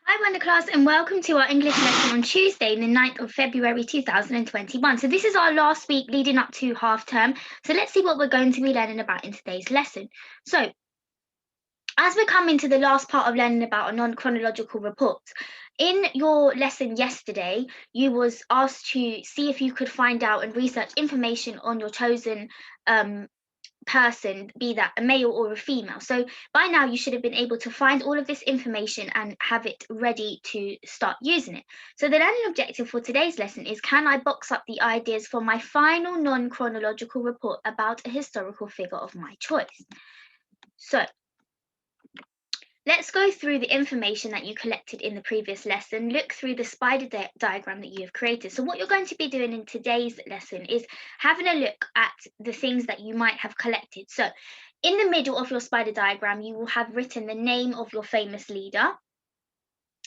Hi, Wonder Class, and welcome to our English lesson on Tuesday, the 9th of February 2021. So this is our last week leading up to half term. So let's see what we're going to be learning about in today's lesson. So as we're coming to the last part of learning about a non-chronological report, in your lesson yesterday, you was asked to see if you could find out and research information on your chosen person, be that a male or a female. So by now you should have been able to find all of this information and have it ready to start using it. So the learning objective for today's lesson is, can I box up the ideas for my final non-chronological report about a historical figure of my choice? So let's go through the information that you collected in the previous lesson. Look through the spider diagram that you have created. So what you're going to be doing in today's lesson is having a look at the things that you might have collected. So in the middle of your spider diagram, you will have written the name of your famous leader.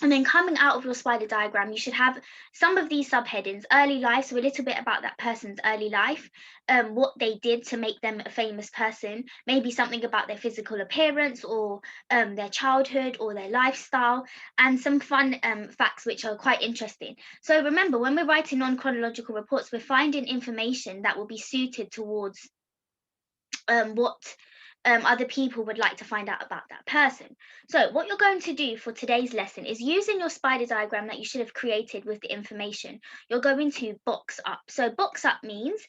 And then coming out of your spider diagram, you should have some of these subheadings: early life, so a little bit about that person's early life, what they did to make them a famous person, maybe something about their physical appearance or their childhood or their lifestyle, and some fun facts which are quite interesting. So remember, when we're writing non-chronological reports, we're finding information that will be suited towards what other people would like to find out about that person. So what you're going to do for today's lesson is, using your spider diagram that you should have created with the information, you're going to box up. So box up means,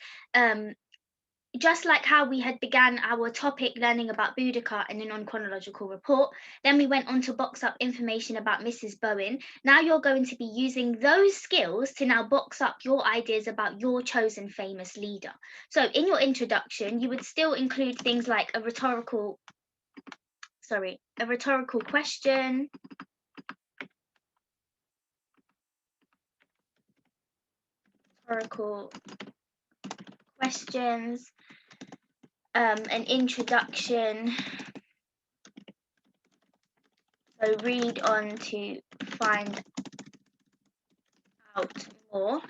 just like how we had began our topic learning about Boudica in a non-chronological report, then we went on to box up information about Mrs. Bowen. Now you're going to be using those skills to now box up your ideas about your chosen famous leader. So in your introduction, you would still include things like a rhetorical question, questions, an introduction. So read on to find out more.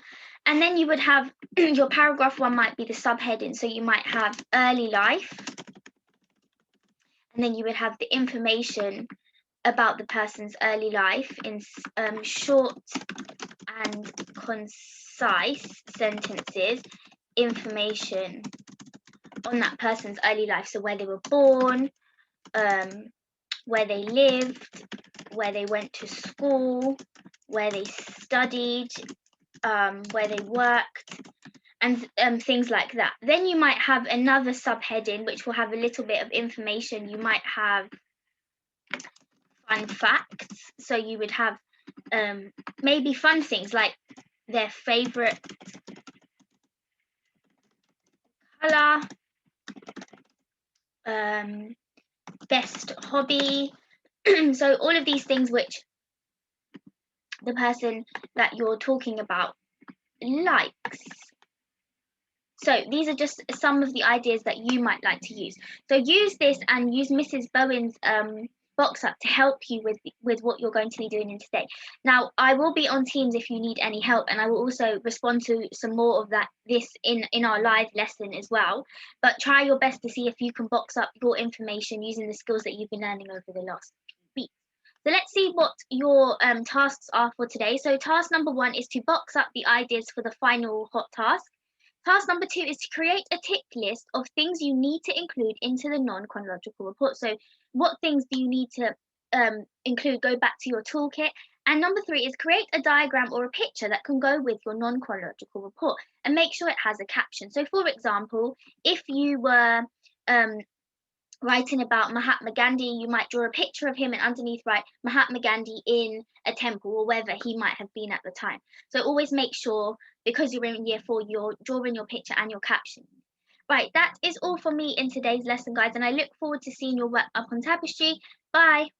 And then you would have your paragraph one might be the subheading. So you might have early life, and then you would have the information about the person's early life in short and concise sentences, information on that person's early life. So where they were born, where they lived, where they went to school, where they studied, where they worked, and things like that. Then you might have another subheading which will have a little bit of information. You might have fun facts. So you would have maybe fun things like their favorite color, best hobby. So all of these things which the person that you're talking about likes. So these are just some of the ideas that you might like to use. So use this and use Mrs. Bowen's box up to help you with what you're going to be doing in today. Now, I will be on Teams if you need any help, and I will also respond to some more of this in our live lesson as well. But try your best to see if you can box up your information using the skills that you've been learning over the last few weeks. So let's see what your tasks are for today. So task number one is to box up the ideas for the final hot task. Task number two is to create a tick list of things you need to include into the non-chronological report. So what things do you need to include? Go back to your toolkit. And number three is create a diagram or a picture that can go with your non-chronological report, and make sure it has a caption. So for example, if you were writing about Mahatma Gandhi, you might draw a picture of him and underneath write Mahatma Gandhi in a temple, or wherever he might have been at the time. So always make sure, because you're in year 4, you're drawing your picture and your caption. Right, that is all for me in today's lesson, guys, and I look forward to seeing your work up on Tapestry. Bye.